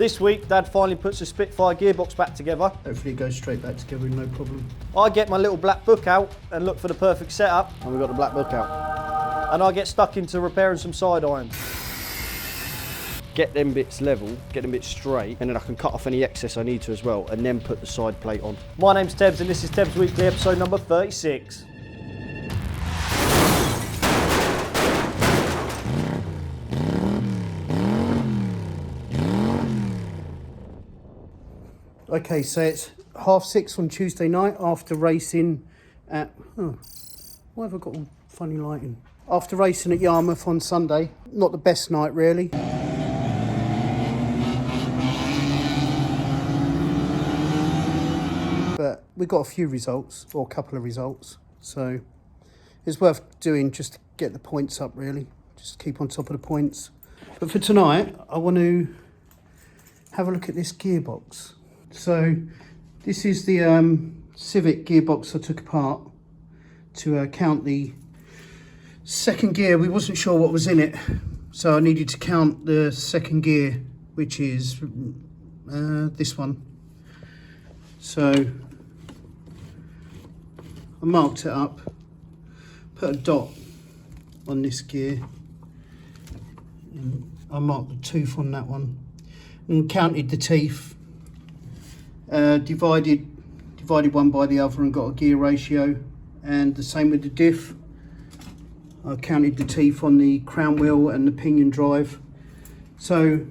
This week, Dad finally puts the Spitfire gearbox back together. Hopefully it goes straight back together, no problem. I get my little black book out and look for the perfect setup, and we've got the black book out. And I get stuck into repairing some side irons. Get them bits level, get them bits straight, and then I can cut off any excess I need to as well, and then put the side plate on. My name's Tebbz, and this is Tebbz Weekly, episode number 36. Okay, so it's 6:30 on Tuesday night after racing at... Oh, why have I got all funny lighting? After racing at Yarmouth on Sunday. Not the best night, really. But we got a few results, or a couple of results. So it's worth doing just to get the points up, really. Just keep on top of the points. But for tonight, I want to have a look at this gearbox. So this is the Civic gearbox I took apart to count the second gear. We wasn't sure what was in it, so I needed to count the second gear, which is this one. So I marked it up, put a dot on this gear, and I marked the tooth on that one, and counted the teeth. Divided one by the other and got a gear ratio, and the same with the diff. I counted the teeth on the crown wheel and the pinion drive, so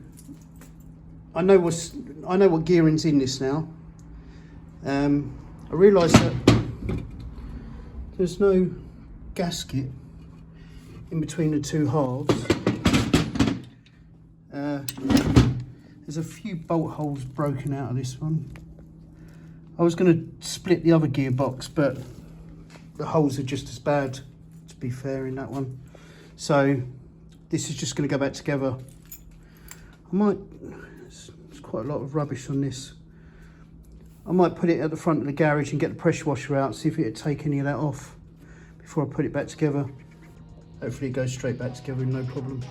I know what gearing's in this now. I realised that there's no gasket in between the two halves. There's a few bolt holes broken out of this one. I was going to split the other gearbox, but the holes are just as bad, to be fair, in that one. So this is just going to go back together. There's quite a lot of rubbish on this. I might put it at the front of the garage and get the pressure washer out, see if it'd take any of that off before I put it back together. Hopefully it goes straight back together, no problem.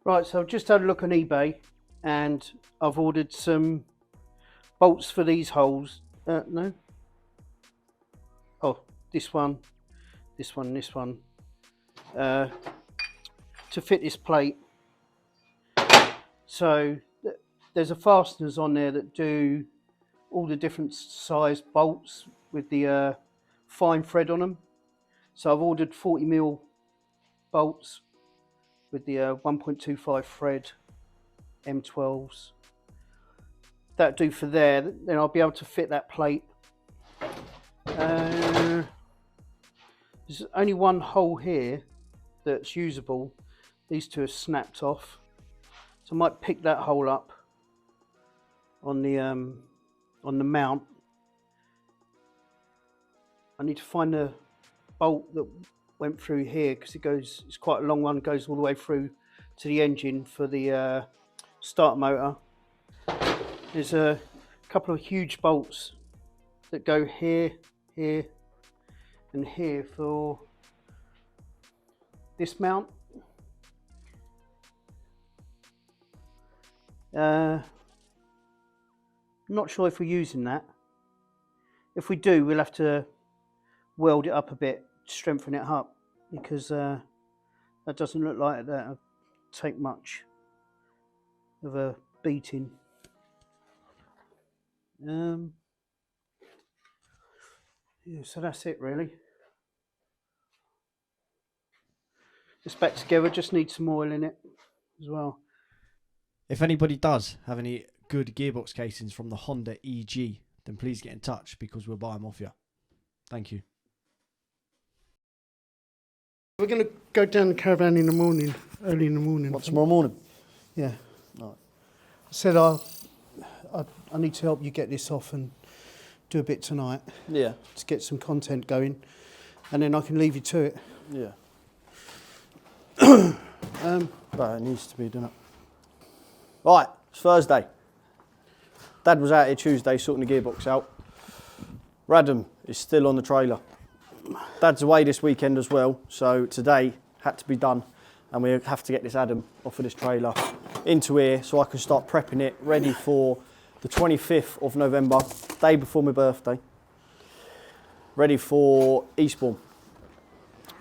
Right, so I've just had a look on eBay and I've ordered some bolts for these holes. No. Oh, this one, this one, this one. To fit this plate. So there's a fasteners on there that do all the different size bolts with the fine thread on them. So I've ordered 40mm bolts with the 1.25 thread M12s. That'll do for there. Then I'll be able to fit that plate. There's only one hole here that's usable. These two are snapped off, so I might pick that hole up on the mount. I need to find the bolt that went through here, because it's quite a long one, goes all the way through to the engine for the start motor. There's a couple of huge bolts that go here, here and here for this mount. I'm not sure if we're using that. If we do, we'll have to weld it up a bit, strengthen it up, because that doesn't look like that'll take much of a beating. Yeah, so that's it really. It's back together, just need some oil in it as well. If anybody does have any good gearbox casings from the Honda EG, then please get in touch, because we'll buy them off you. Thank you. We're going to go down the caravan in the morning, early in the morning. What, tomorrow morning? Yeah. Right. I said I need to help you get this off and do a bit tonight. Yeah. To get some content going, and then I can leave you to it. Yeah. But it needs to be done. Right, it's Thursday. Dad was out here Tuesday sorting the gearbox out. Radham is still on the trailer. Dad's away this weekend as well, so today had to be done, and we have to get this Adam off of this trailer into here so I can start prepping it ready for the 25th of November, day before my birthday, ready for Eastbourne.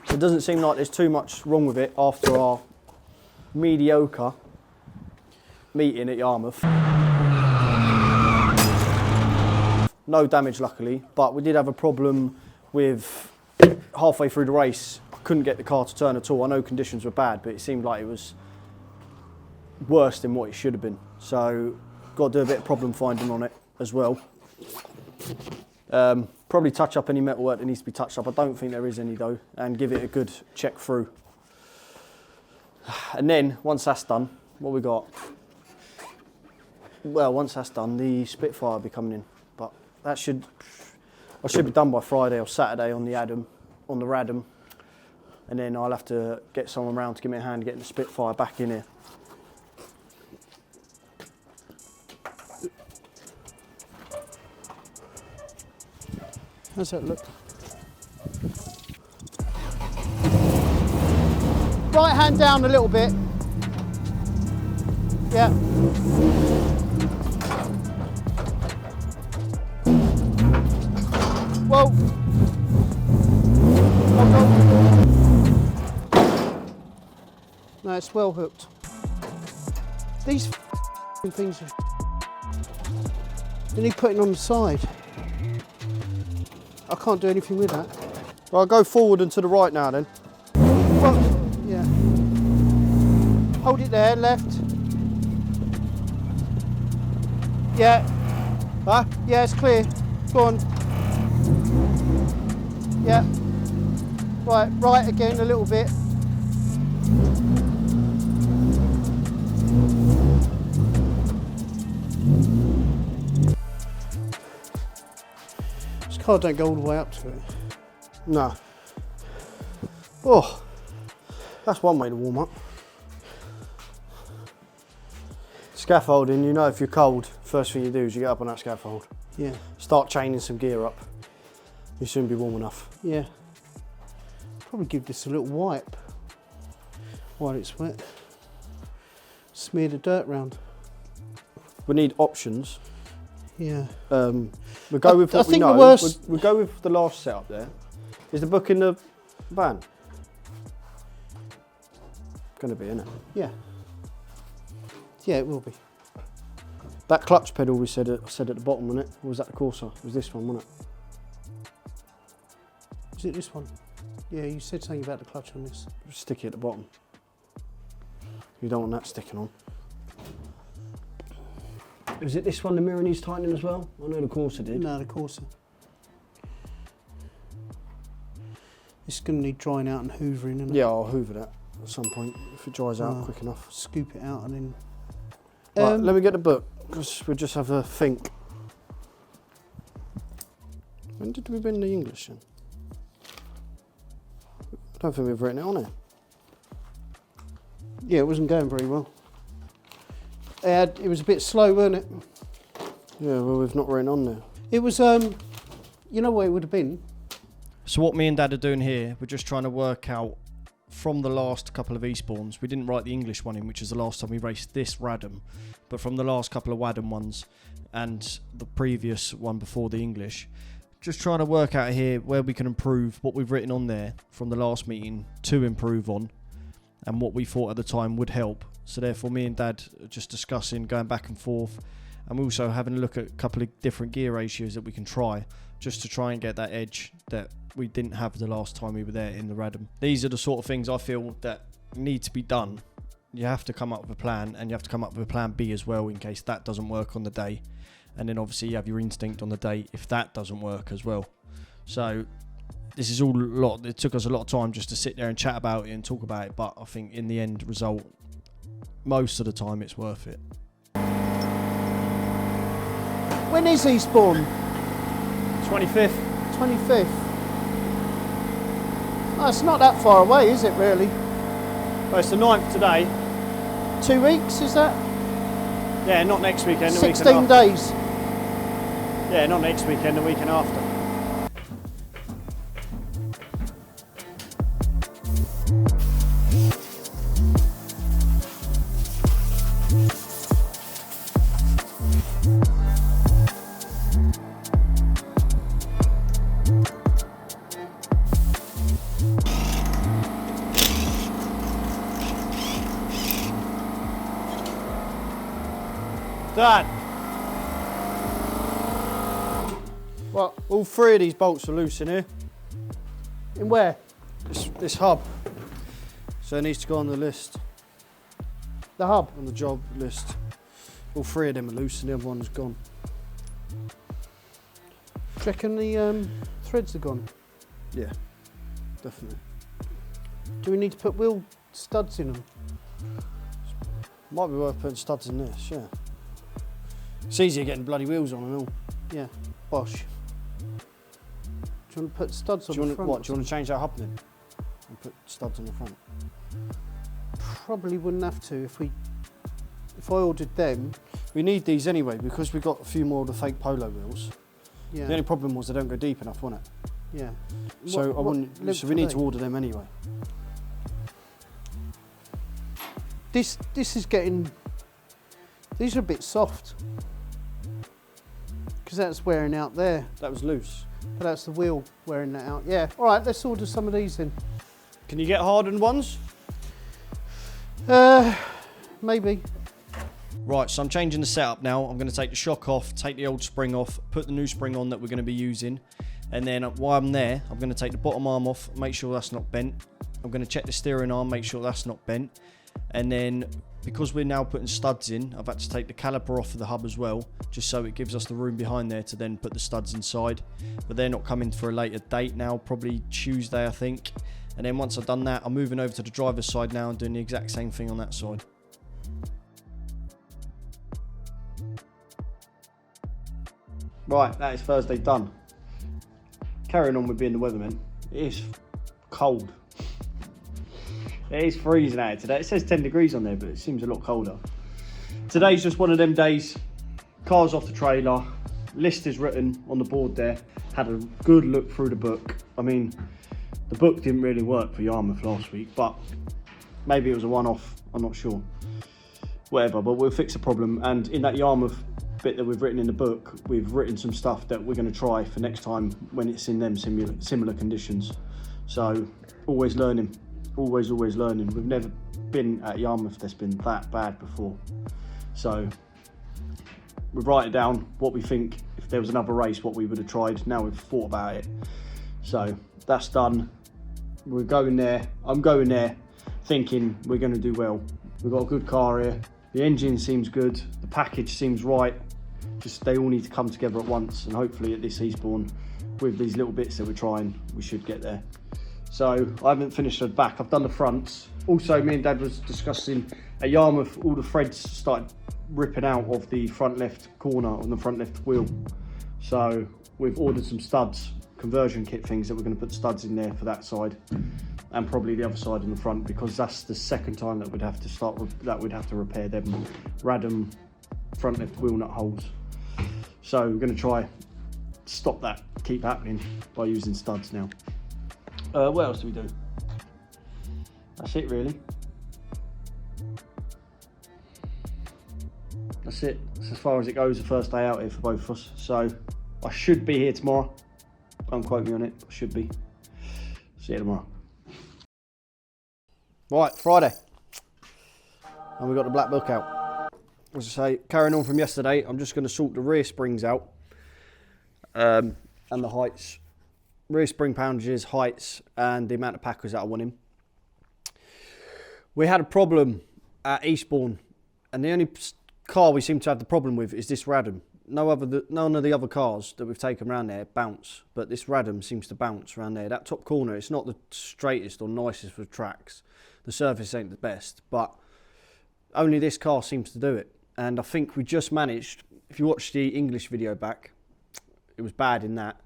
It doesn't seem like there's too much wrong with it after our mediocre meeting at Yarmouth. No damage luckily, but we did have a problem with halfway through the race. I couldn't get the car to turn at all. I know conditions were bad, but it seemed like it was worse than what it should have been. So got to do a bit of problem finding on it as well. Probably touch up any metalwork that needs to be touched up. I don't think there is any though, and give it a good check through. And then once that's done, what we got? Well, once that's done, the Spitfire will be coming in, but I should be done by Friday or Saturday on the Radham, and then I'll have to get someone round to give me a hand getting the Spitfire back in here. How's that look? Right hand down a little bit. Yeah. Well, no, it's well hooked. These things are. You need putting on the side. I can't do anything with that. Well, I'll go forward and to the right now then. Well, yeah. Hold it there, left. Yeah. Huh? Yeah, it's clear. Go on. Yeah. Right again a little bit. This car don't go all the way up to it. No. Oh, that's one way to warm up. Scaffolding, you know if you're cold, first thing you do is you get up on that scaffold. Yeah. Start chaining some gear up. You'll soon be warm enough. Yeah. Probably give this a little wipe while it's wet. Smear the dirt round. We need options. Yeah. We'll go with what we know. We'll go with the last setup there. Is the book in the van? Gonna be, isn't it? Yeah. Yeah, it will be. That clutch pedal we said at the bottom, wasn't it? Or was that the Corsa? It was this one, wasn't it? Is it this one? Yeah, you said something about the clutch on this. Sticky at the bottom. You don't want that sticking on. Is it this one the mirror needs tightening as well? I know the Corsa did. No, the Corsa. It's going to need drying out and hoovering, isn't it? Yeah, I'll hoover that at some point if it dries out quick enough. Scoop it out and then... Right, let me get the book, because we'll just have a think. When did we bring the English in? I don't think we've written it on here. Yeah, it wasn't going very well. It was a bit slow, wasn't it? Yeah, well, we've not written on there. It was, you know what it would have been? So what me and Dad are doing here, we're just trying to work out from the last couple of Eastbournes. We didn't write the English one in, which is the last time we raced this Radham, but from the last couple of Wadham ones and the previous one before the English, just trying to work out here where we can improve what we've written on there from the last meeting to improve on, and what we thought at the time would help. So therefore me and Dad are just discussing, going back and forth, and we're also having a look at a couple of different gear ratios that we can try, just to try and get that edge that we didn't have the last time we were there in the Radham. These are the sort of things I feel that need to be done. You have to come up with a plan, and you have to come up with a plan B as well in case that doesn't work on the day. And then obviously you have your instinct on the day if that doesn't work as well. So this is all a lot. It took us a lot of time just to sit there and chat about it and talk about it. But I think in the end result, most of the time, it's worth it. When is Eastbourne? 25th. 25th. Oh, it's not that far away, is it really? Well, it's the 9th today. 2 weeks, is that? Yeah, not next weekend, the 16 weekend after. days. Yeah, not next weekend, the weekend after. Dad! What? All 3 of these bolts are loose in here. In where? This hub. So it needs to go on the list, The hub. on the job list. All 3 of them are loose and the other one's gone. Do you reckon the threads are gone? Yeah, definitely. Do we need to put wheel studs in them? Might be worth putting studs in this, yeah. It's easier getting bloody wheels on and all. Yeah, bosh. Do you want to put studs on the front? Do you want to change that hub then? And put studs on the front? Probably wouldn't have to if I ordered them. We need these anyway because we got a few more of the fake polo wheels. Yeah. The only problem was they don't go deep enough, wasn't it? Yeah. So So we need to order them anyway. This is getting. These are a bit soft. Because that's wearing out there. That was loose. But that's the wheel wearing that out. Yeah. All right, let's order some of these then. Can you get hardened ones? Maybe. Right, so I'm changing the setup now. I'm going to take the shock off, take the old spring off, put the new spring on that we're going to be using. And then while I'm there, I'm going to take the bottom arm off, make sure that's not bent. I'm going to check the steering arm, make sure that's not bent. And then, because we're now putting studs in, I've had to take the caliper off of the hub as well, just so it gives us the room behind there to then put the studs inside. But they're not coming for a later date now, probably Tuesday, I think. And then once I've done that, I'm moving over to the driver's side now and doing the exact same thing on that side. Right, that is Thursday done. Carrying on with being the weatherman, it is cold. It is freezing out today. It says 10 degrees on there, but it seems a lot colder. Today's just one of them days. Car's off the trailer, list is written on the board there. Had a good look through the book. I mean, the book didn't really work for Yarmouth last week, but maybe it was a one-off, I'm not sure. Whatever, but we'll fix the problem. And in that Yarmouth bit that we've written in the book, we've written some stuff that we're going to try for next time when it's in them similar conditions. So always learning, always learning. We've never been at Yarmouth that's been that bad before. So we write it down what we think, if there was another race, what we would have tried. Now we've thought about it. So that's done. We're going there. I'm going there thinking we're going to do well. We've got a good car here. The engine seems good. The package seems right. Just they all need to come together at once, and hopefully at this Eastbourne, with these little bits that we're trying, we should get there. So I haven't finished the back. I've done the fronts. Also, me and Dad was discussing at Yarmouth, all the threads started ripping out of the front left corner on the front left wheel. So we've ordered some studs, conversion kit things that we're going to put studs in there for that side, and probably the other side in the front, because that's the second time that we'd have to repair them random front left wheel nut holes. So we're going to try stop that keep happening by using studs now. What else do we do? That's it really. That's it. That's as far as it goes, the first day out here for both of us. So I should be here tomorrow. Don't quote me on it, I should be. See you tomorrow. Right, Friday. And we've got the black book out. As I say, carrying on from yesterday, I'm just going to sort the rear springs out. And the heights. Rear spring poundages, heights, and the amount of packers that I want in. We had a problem at Eastbourne, and the only car we seem to have the problem with is this Radom. none of the other cars that we've taken around there bounce, but this Radom seems to bounce around there. That top corner, it's not the straightest or nicest for tracks. The surface ain't the best, but only this car seems to do it. And I think we just managed, if you watch the English video back, it was bad in that.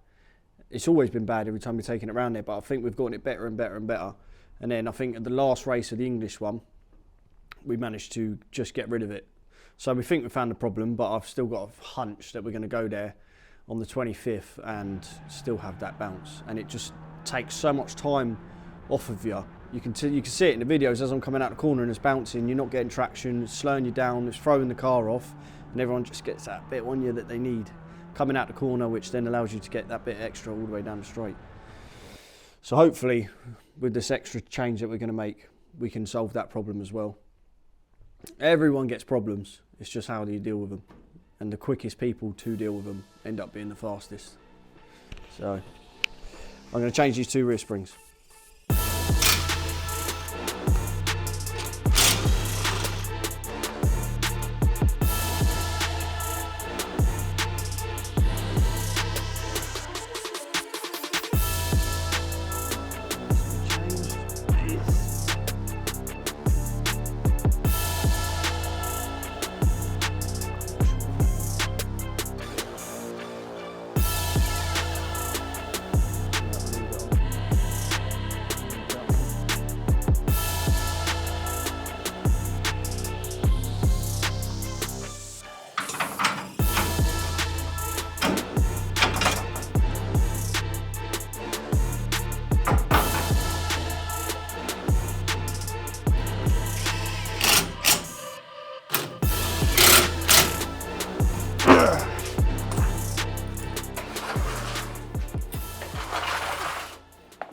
It's always been bad every time we've taken it around there, but I think we've gotten it better and better and better. And then I think at the last race of the English one, we managed to just get rid of it. So we think we found the problem, but I've still got a hunch that we're going to go there on the 25th and still have that bounce. And it just takes so much time off of you. You can see it in the videos as I'm coming out the corner and it's bouncing, you're not getting traction, it's slowing you down, it's throwing the car off, and everyone just gets that bit on you that they need coming out the corner, which then allows you to get that bit extra all the way down the straight. So hopefully, with this extra change that we're going to make, we can solve that problem as well. Everyone gets problems, it's just how do you deal with them. And the quickest people to deal with them end up being the fastest. So, I'm going to change these 2 rear springs.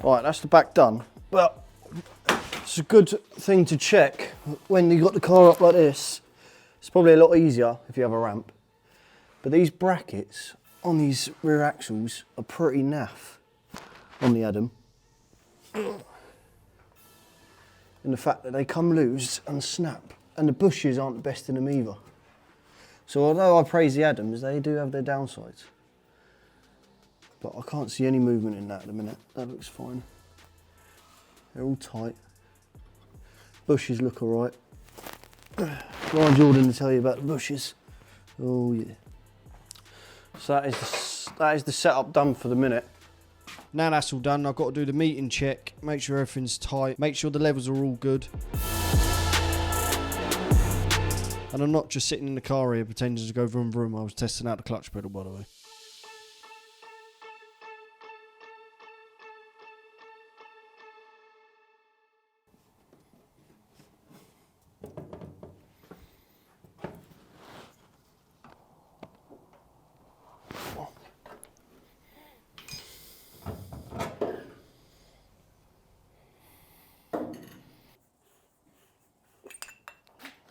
Right, that's the back done. Well, it's a good thing to check when you got the car up like this. It's probably a lot easier if you have a ramp. But these brackets on these rear axles are pretty naff on the Adam. And the fact that they come loose and snap. And the bushes aren't the best in them either. So although I praise the Adams, they do have their downsides. But I can't see any movement in that at the minute. That looks fine. They're all tight. Bushes look alright. Ryan Jordan to tell you about the bushes. Oh yeah. So that is the setup done for the minute. Now that's all done, I've got to do the meeting check, make sure everything's tight, make sure the levels are all good. And I'm not just sitting in the car here pretending to go vroom vroom, I was testing out the clutch pedal by the way.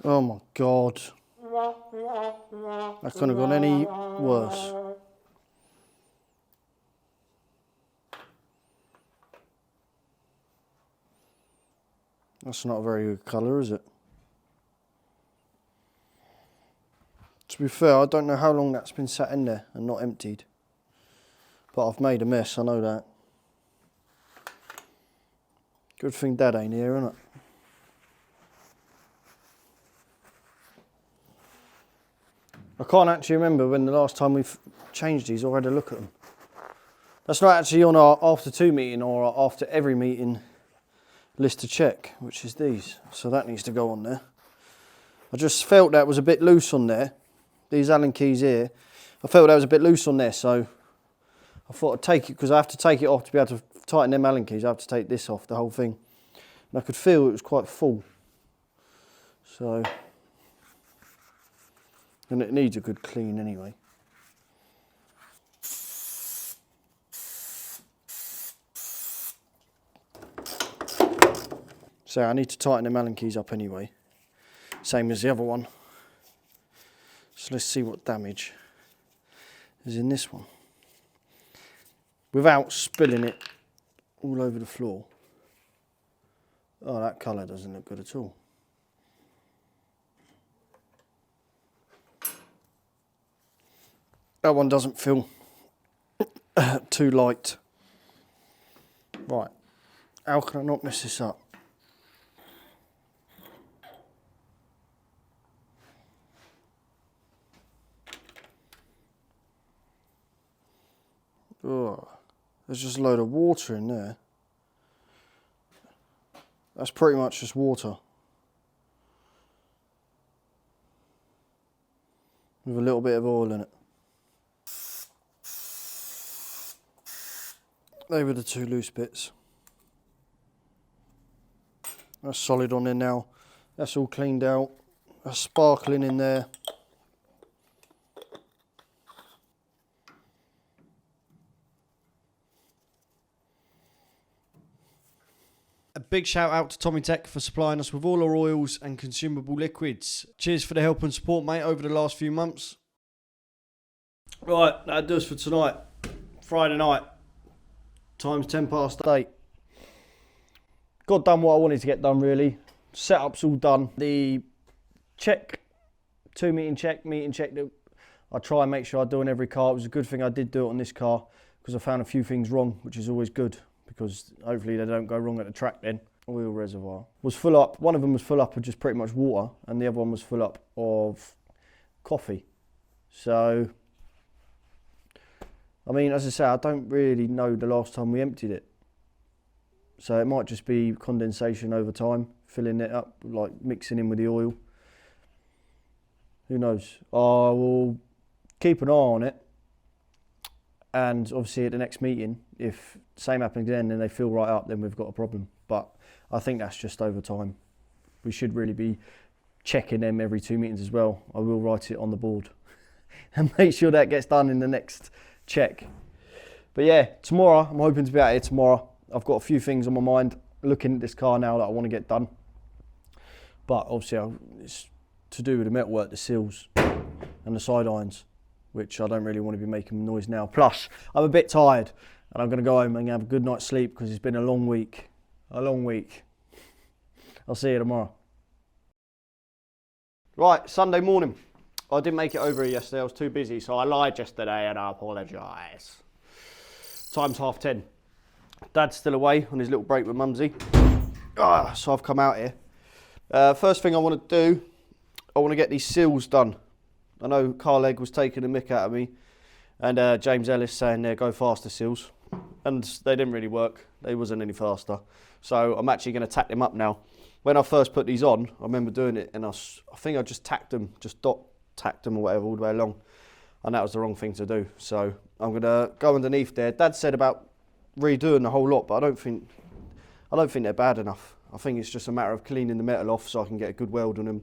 Oh my God. That couldn't have gone any worse. That's not a very good colour, is it? To be fair, I don't know how long that's been sat in there and not emptied. But I've made a mess, I know that. Good thing Dad ain't here, isn't it? I can't actually remember when the last time we've changed these or had a look at them. That's not actually on our after 2 meeting or our after every meeting list to check, which is these. So that needs to go on there. I just felt that was a bit loose on there. These Allen keys here, I felt that was a bit loose on there, so I thought I'd take it, because I have to take it off to be able to tighten them Allen keys. I have to take this off, the whole thing. And I could feel it was quite full. So... and it needs a good clean anyway. So I need to tighten them Allen keys up anyway. Same as the other one. So let's see what damage is in this one. Without spilling it all over the floor. Oh, that colour doesn't look good at all. That one doesn't feel too light. Right, how can I not mess this up? Oh, there's just a load of water in there. That's pretty much just water. With a little bit of oil in it. They were the two loose bits. That's solid on there now. That's all cleaned out. That's sparkling in there. A big shout out to Tommy Tech for supplying us with all our oils and consumable liquids. Cheers for the help and support, mate, over the last few months. Right, that does for tonight. Friday night. Time's 8:10. Got done what I wanted to get done, really. Setup's all done. The check, 2 meeting check that I try and make sure I do on every car. It was a good thing I did do it on this car because I found a few things wrong, which is always good because hopefully they don't go wrong at the track then. Oil reservoir was full up. One of them was full up of just pretty much water and the other one was full up of coffee. So, I mean, as I say, I don't really know the last time we emptied it. So it might just be condensation over time, filling it up, like mixing in with the oil. Who knows? I will keep an eye on it. And obviously at the next meeting, if the same happens again and they fill right up, then we've got a problem. But I think that's just over time. We should really be checking them every 2 meetings as well. I will write it on the board and make sure that gets done in the next check. But yeah, tomorrow, I'm hoping to be out here tomorrow. I've got a few things on my mind looking at this car now that I want to get done. But obviously it's to do with the metalwork, the seals and the side irons, which I don't really want to be making noise now. Plus, I'm a bit tired and I'm going to go home and have a good night's sleep because it's been a long week. A long week. I'll see you tomorrow. Right, Sunday morning. I didn't make it over here yesterday, I was too busy, so I lied yesterday and I apologise. Time's 10:30. Dad's still away on his little break with Mumsy. So I've come out here. First thing I want to do, I want to get these seals done. I know Carl Egg was taking a mick out of me and James Ellis saying there, go faster seals. And they didn't really work, they wasn't any faster. So I'm actually going to tack them up now. When I first put these on, I remember doing it and I think I just tacked them, just dot tacked them or whatever all the way along. And that was the wrong thing to do. So I'm going to go underneath there. Dad said about redoing the whole lot, but I don't think they're bad enough. I think it's just a matter of cleaning the metal off so I can get a good weld on them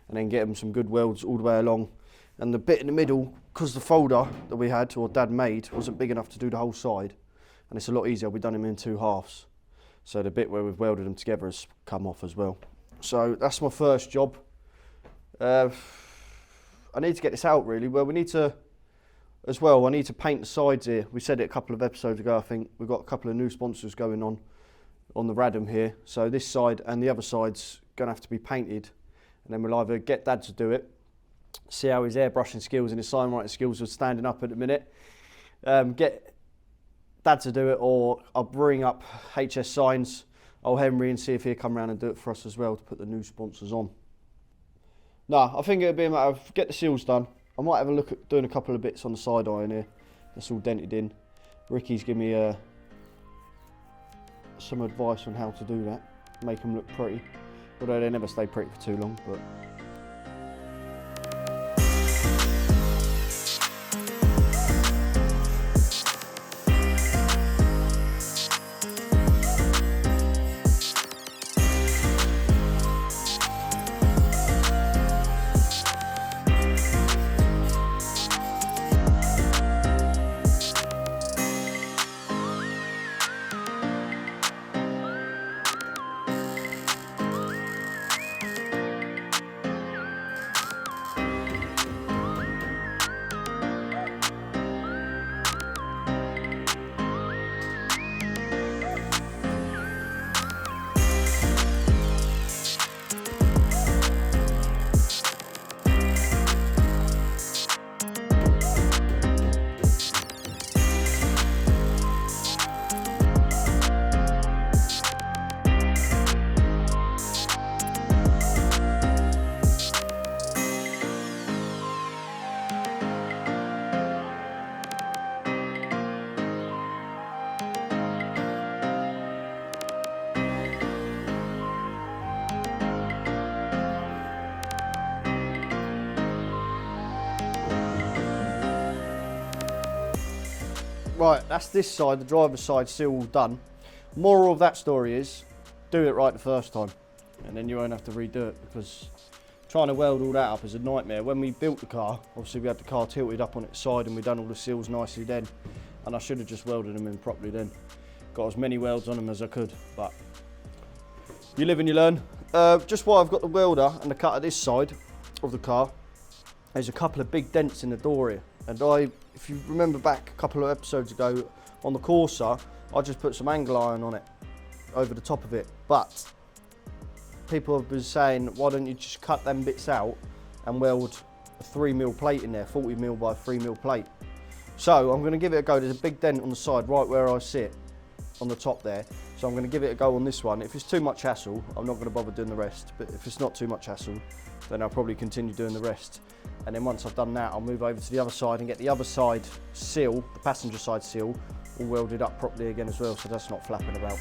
and then get them some good welds all the way along. And the bit in the middle, because the folder that we had, or Dad made, wasn't big enough to do the whole side. And it's a lot easier, we've done them in 2 halves. So the bit where we've welded them together has come off as well. So that's my first job. I need to get this out really. Well, we need to, as well, I need to paint the sides here. We said it a couple of episodes ago, I think. We've got a couple of new sponsors going on the Radom here. So this side and the other side's going to have to be painted. And then we'll either get Dad to do it, see how his airbrushing skills and his sign writing skills are standing up at the minute. Get Dad to do it, or I'll bring up HS Signs, old Henry, and see if he'll come around and do it for us as well to put the new sponsors on. No, I think it'll be a matter of get the seals done. I might have a look at doing a couple of bits on the side iron here. That's all dented in. Ricky's given me some advice on how to do that, make them look pretty. Although they never stay pretty for too long, but. Right, that's this side, the driver's side seal all done. Moral of that story is, do it right the first time, and then you won't have to redo it, because trying to weld all that up is a nightmare. When we built the car, obviously we had the car tilted up on its side and we done all the seals nicely then, and I should have just welded them in properly then. Got as many welds on them as I could, but you live and you learn. Just while I've got the welder and the cutter this side of the car, there's a couple of big dents in the door here, and if you remember back a couple of episodes ago on the Corsa, I just put some angle iron on it over the top of it, but people have been saying, why don't you just cut them bits out and weld a 3mm plate in there, 40mm by 3mm plate. So I'm going to give it a go. There's a big dent on the side right where I sit on the top there, so I'm going to give it a go on this one. If it's too much hassle, I'm not going to bother doing the rest, but if it's not too much hassle, then I'll probably continue doing the rest. And then once I've done that, I'll move over to the other side and get the other side seal, the passenger side seal, all welded up properly again as well, so that's not flapping about.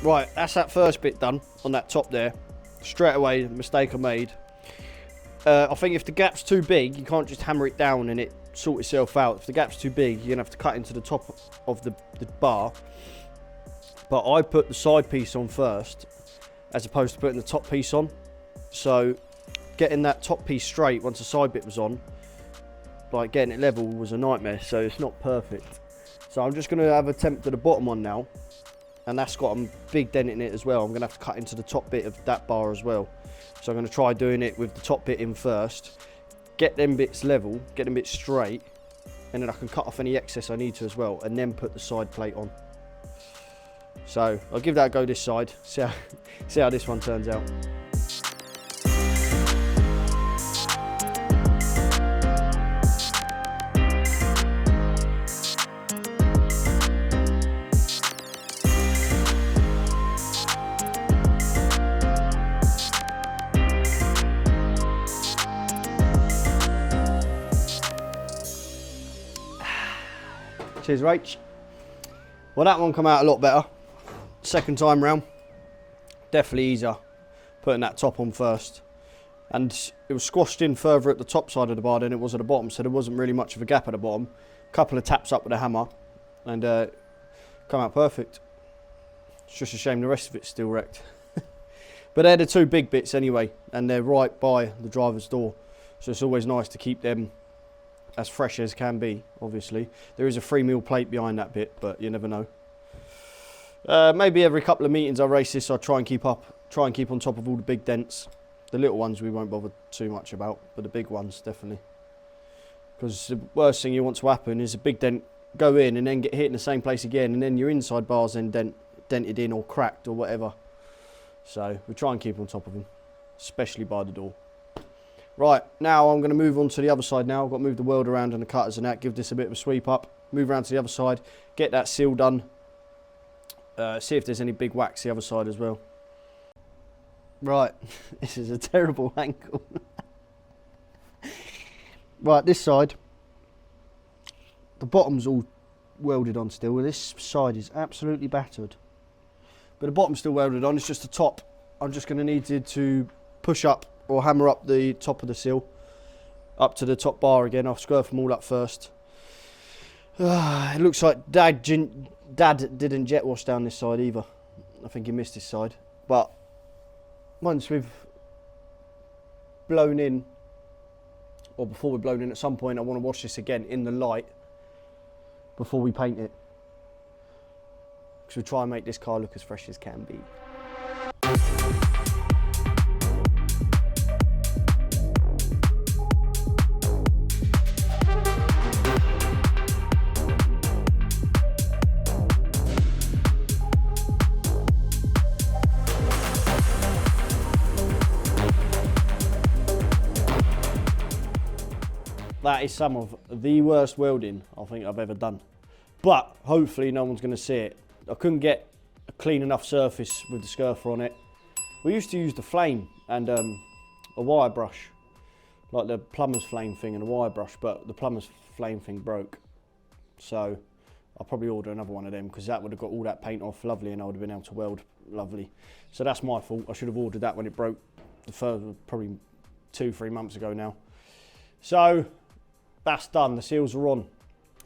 Right, that's that first bit done on that top there. Straight away, the mistake I made. I think if the gap's too big, you can't just hammer it down and it sort itself out. If the gap's too big, you're gonna have to cut into the top of the bar. But I put the side piece on first, as opposed to putting the top piece on. So getting that top piece straight once the side bit was on, like getting it level, was a nightmare. So it's not perfect. So I'm just gonna have a attempt at the bottom one now. And that's got a big dent in it as well. I'm going to have to cut into the top bit of that bar as well. So I'm going to try doing it with the top bit in first, get them bits level, get them bits straight, and then I can cut off any excess I need to as well, and then put the side plate on. So I'll give that a go this side, see how this one turns out. Cheers, Rach. Well, that one come out a lot better. Second time round, definitely easier putting that top on first. And it was squashed in further at the top side of the bar than it was at the bottom, so there wasn't really much of a gap at the bottom. Couple of taps up with a hammer, and come out perfect. It's just a shame the rest of it's still wrecked. But they're the two big bits anyway, and they're right by the driver's door, so it's always nice to keep them as fresh as can be. Obviously there is a 3mm plate behind that bit, but you never know. Maybe every couple of meetings I race this, I try and keep on top of all the big dents. The little ones we won't bother too much about, but the big ones definitely, because the worst thing you want to happen is a big dent go in and then get hit in the same place again, and then your inside bars then dented in or cracked or whatever. So we try and keep on top of them, especially by the door. Right, now I'm going to move on to the other side now. I've got to move the weld around and the cutters and that, give this a bit of a sweep up, move around to the other side, get that seal done, see if there's any big wax the other side as well. Right, this is a terrible angle. Right, this side, the bottom's all welded on still, and this side is absolutely battered. But the bottom's still welded on, it's just the top. I'm just going to need to push up or hammer up the top of the seal up to the top bar again. I'll square them all up first. It looks like Dad didn't jet wash down this side either. I think he missed this side. But once we've blown in or before we're blown in at some point, I want to wash this again in the light before we paint it. Because we try and make this car look as fresh as can be. That is some of the worst welding I think I've ever done. But hopefully no one's going to see it. I couldn't get a clean enough surface with the scurfer on it. We used to use the flame and a wire brush, like the plumber's flame thing and a wire brush, but the plumber's flame thing broke. So I'll probably order another one of them because that would have got all that paint off lovely and I would have been able to weld lovely. So that's my fault. I should have ordered that when it broke the first, probably 2-3 months ago now. So that's done, the seals are on.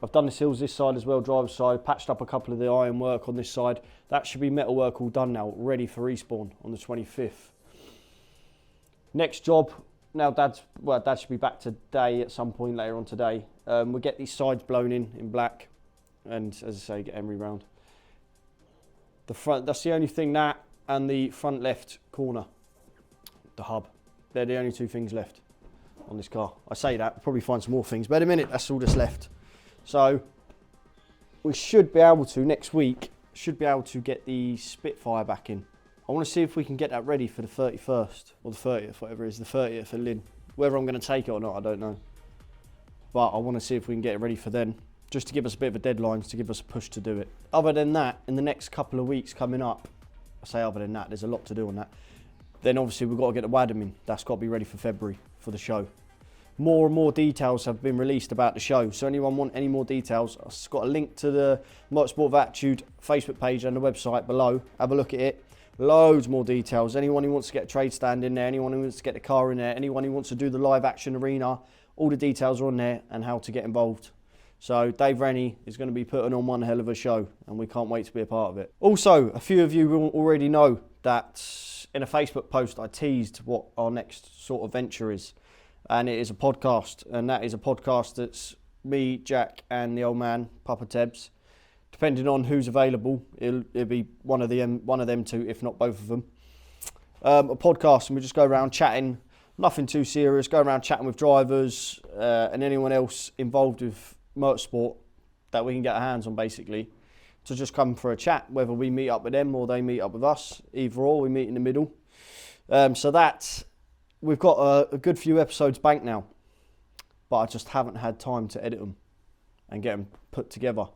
I've done the seals this side as well, driver's side, patched up a couple of the iron work on this side. That should be metal work all done now, ready for respawn on the 25th. Next job, now Dad should be back today at some point later on today. We'll get these sides blown in black and, as I say, get Emery round. The front, that's the only thing, that and the front left corner, the hub. They're the only two things left on this car. I say that, we'll probably find some more things, but in a minute, that's all that's left. So we should be able to, next week, get the Spitfire back in. I want to see if we can get that ready for the 31st, or the 30th, whatever it is, the 30th for Lynn. Whether I'm going to take it or not, I don't know. But I want to see if we can get it ready for then, just to give us a bit of a deadline, to give us a push to do it. Other than that, in the next couple of weeks coming up, I say other than that, there's a lot to do on that. Then obviously we've got to get the Wadham in. That's got to be ready for February for the show. More and more details have been released about the show. So anyone want any more details, I've got a link to the Motorsport of Attitude Facebook page and the website below. Have a look at it. Loads more details. Anyone who wants to get a trade stand in there, anyone who wants to get the car in there, anyone who wants to do the live action arena, all the details are on there and how to get involved. So Dave Rennie is going to be putting on one hell of a show and we can't wait to be a part of it. Also, a few of you will already know that in a Facebook post I teased what our next sort of venture is. And it is a podcast, and that is a podcast that's me, Jack, and the old man, Papa Tebbz. Depending on who's available, it'll be one of them two, if not both of them. A podcast, and we just go around chatting, nothing too serious, go around chatting with drivers and anyone else involved with motorsport that we can get our hands on, basically, to just come for a chat, whether we meet up with them or they meet up with us. Either or, we meet in the middle. So that's... We've got a good few episodes banked now, but I just haven't had time to edit them and get them put together.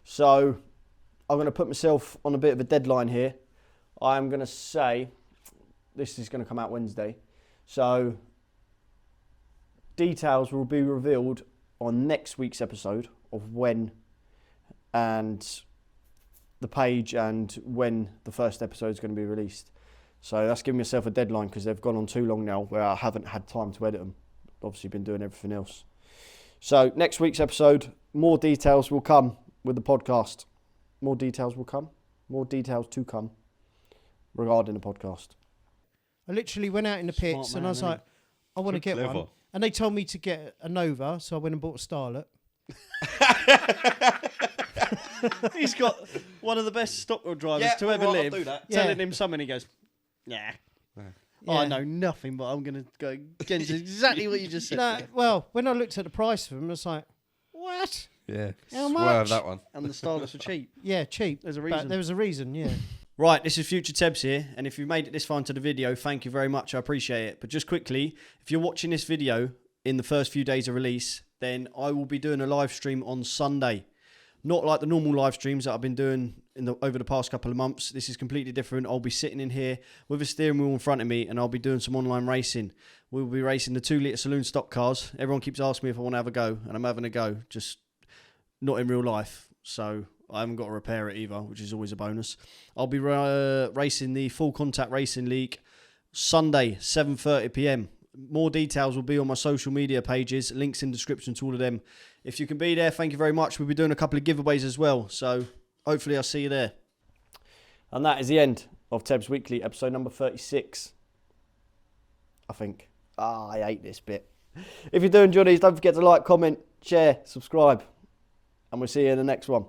So I'm going to put myself on a bit of a deadline here. I'm going to say this is going to come out Wednesday. So details will be revealed on next week's episode of when and the page and when the first episode is going to be released. So that's giving myself a deadline because they've gone on too long now where I haven't had time to edit them. Obviously been doing everything else. So next week's episode, more details will come with the podcast. More details will come. More details to come regarding the podcast. I literally went out in the pits and I was like, I want to get one. And they told me to get a Nova, so I went and bought a Starlet. He's got one of the best stock drivers to ever live. Telling him something, he goes, yeah. I know nothing, but I'm going to go against exactly what you just said. No, well, when I looked at the price of them, I was like, what? Yeah. How much? That one. And the Starlets were cheap. Yeah, cheap. There's a reason. But there was a reason, yeah. Right, this is Future Tebbz here, and if you've made it this far into the video, thank you very much, I appreciate it. But just quickly, if you're watching this video in the first few days of release, then I will be doing a live stream on Sunday. Not like the normal live streams that I've been doing over the past couple of months. This is completely different. I'll be sitting in here with a steering wheel in front of me, and I'll be doing some online racing. We'll be racing the 2 litre saloon stock cars. Everyone keeps asking me if I want to have a go, and I'm having a go, just not in real life. So I haven't got to repair it either, which is always a bonus. I'll be racing the Full Contact Racing League Sunday, 7:30 p.m. More details will be on my social media pages. Links in the description to all of them. If you can be there, thank you very much. We'll be doing a couple of giveaways as well. So hopefully I'll see you there. And that is the end of Tebbz Weekly, episode number 36. I think. I hate this bit. If you do enjoy these, don't forget to like, comment, share, subscribe. And we'll see you in the next one.